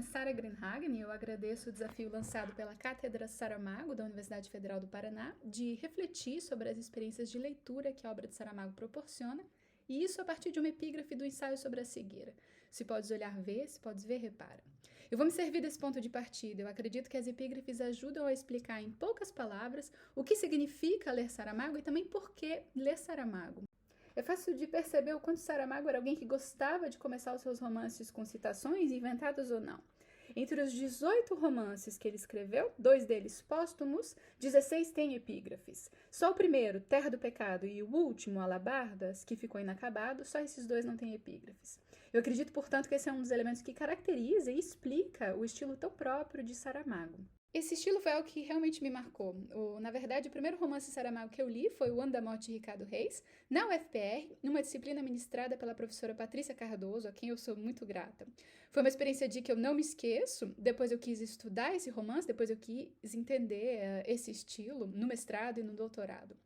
nome é Sara Grenhagen e eu agradeço o desafio lançado pela Cátedra Saramago da Universidade Federal do Paraná de refletir sobre as experiências de leitura que a obra de Saramago proporciona, e isso a partir de uma epígrafe do ensaio sobre a cegueira. Se podes olhar, vê, se podes ver, repara. Eu vou me servir desse ponto de partida. Eu acredito que as epígrafes ajudam a explicar em poucas palavras o que significa ler Saramago e também por que ler Saramago. É fácil de perceber o quanto Saramago era alguém que gostava de começar os seus romances com citações, inventadas ou não. Entre os 18 romances que ele escreveu, 2 deles póstumos, 16 têm epígrafes. Só o primeiro, Terra do Pecado, e o último, Alabardas, que ficou inacabado, só esses 2 não têm epígrafes. Eu acredito, portanto, que esse é um dos elementos que caracteriza e explica o estilo tão próprio de Saramago. Esse estilo foi algo que realmente me marcou. Na verdade, o primeiro romance Saramago que eu li foi O Ano da Morte de Ricardo Reis, na UFPR, numa disciplina ministrada pela professora Patrícia Cardoso, a quem eu sou muito grata. Foi uma experiência de que eu não me esqueço. Depois eu quis estudar esse romance, depois eu quis entender esse estilo no mestrado e no doutorado.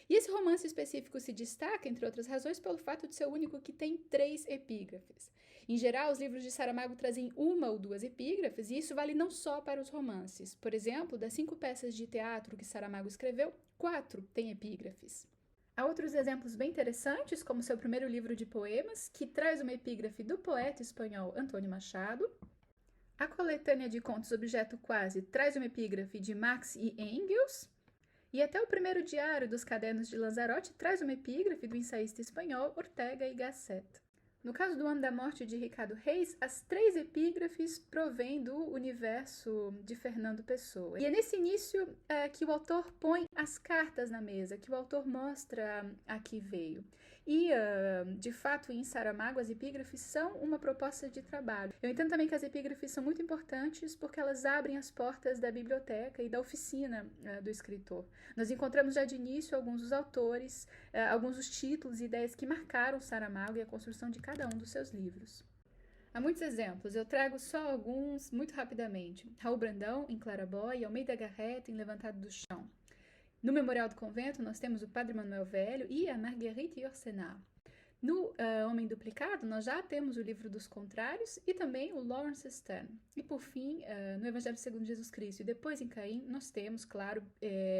E esse romance específico se destaca, entre outras razões, pelo fato de ser o único que tem 3 epígrafes. Em geral, os livros de Saramago trazem 1 ou 2 epígrafes, e isso vale não só para os romances. Por exemplo, das 5 peças de teatro que Saramago escreveu, 4 têm epígrafes. Há outros exemplos bem interessantes, como seu primeiro livro de poemas, que traz uma epígrafe do poeta espanhol Antônio Machado. A coletânea de contos Objeto Quase traz uma epígrafe de Marx e Engels. E até o primeiro diário dos cadernos de Lanzarote traz uma epígrafe do ensaísta espanhol Ortega y Gasset. No caso do Ano da Morte de Ricardo Reis, as 3 epígrafes provêm do universo de Fernando Pessoa. E é nesse início que o autor põe as cartas na mesa, que o autor mostra a que veio. E, de fato, em Saramago, as epígrafes são uma proposta de trabalho. Eu entendo também que as epígrafes são muito importantes porque elas abrem as portas da biblioteca e da oficina do escritor. Nós encontramos já de início alguns dos autores, alguns dos títulos e ideias que marcaram Saramago e a construção de cada um dos seus livros. Há muitos exemplos, eu trago só alguns muito rapidamente. Raul Brandão, em Claraboy, e Almeida Garrett, em Levantado do Chão. No Memorial do Convento, nós temos o Padre Manuel Velho e a Marguerite Yourcenar. No Homem Duplicado, nós já temos o Livro dos Contrários e também o Lawrence Stern. E, por fim, no Evangelho segundo Jesus Cristo e depois em Caim, nós temos, claro,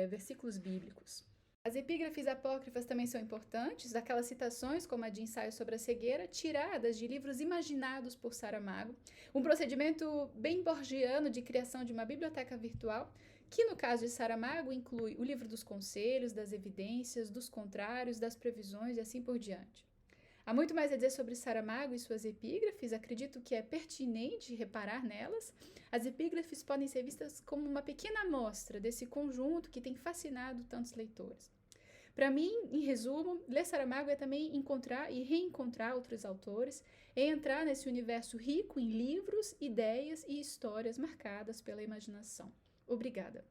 versículos bíblicos. As epígrafes apócrifas também são importantes, aquelas citações como a de Ensaio sobre a Cegueira, tiradas de livros imaginados por Saramago, um procedimento bem borgiano de criação de uma biblioteca virtual, que no caso de Saramago inclui o livro dos conselhos, das evidências, dos contrários, das previsões e assim por diante. Há muito mais a dizer sobre Saramago e suas epígrafes, acredito que é pertinente reparar nelas. As epígrafes podem ser vistas como uma pequena amostra desse conjunto que tem fascinado tantos leitores. Para mim, em resumo, ler Saramago é também encontrar e reencontrar outros autores e entrar nesse universo rico em livros, ideias e histórias marcadas pela imaginação. Obrigada!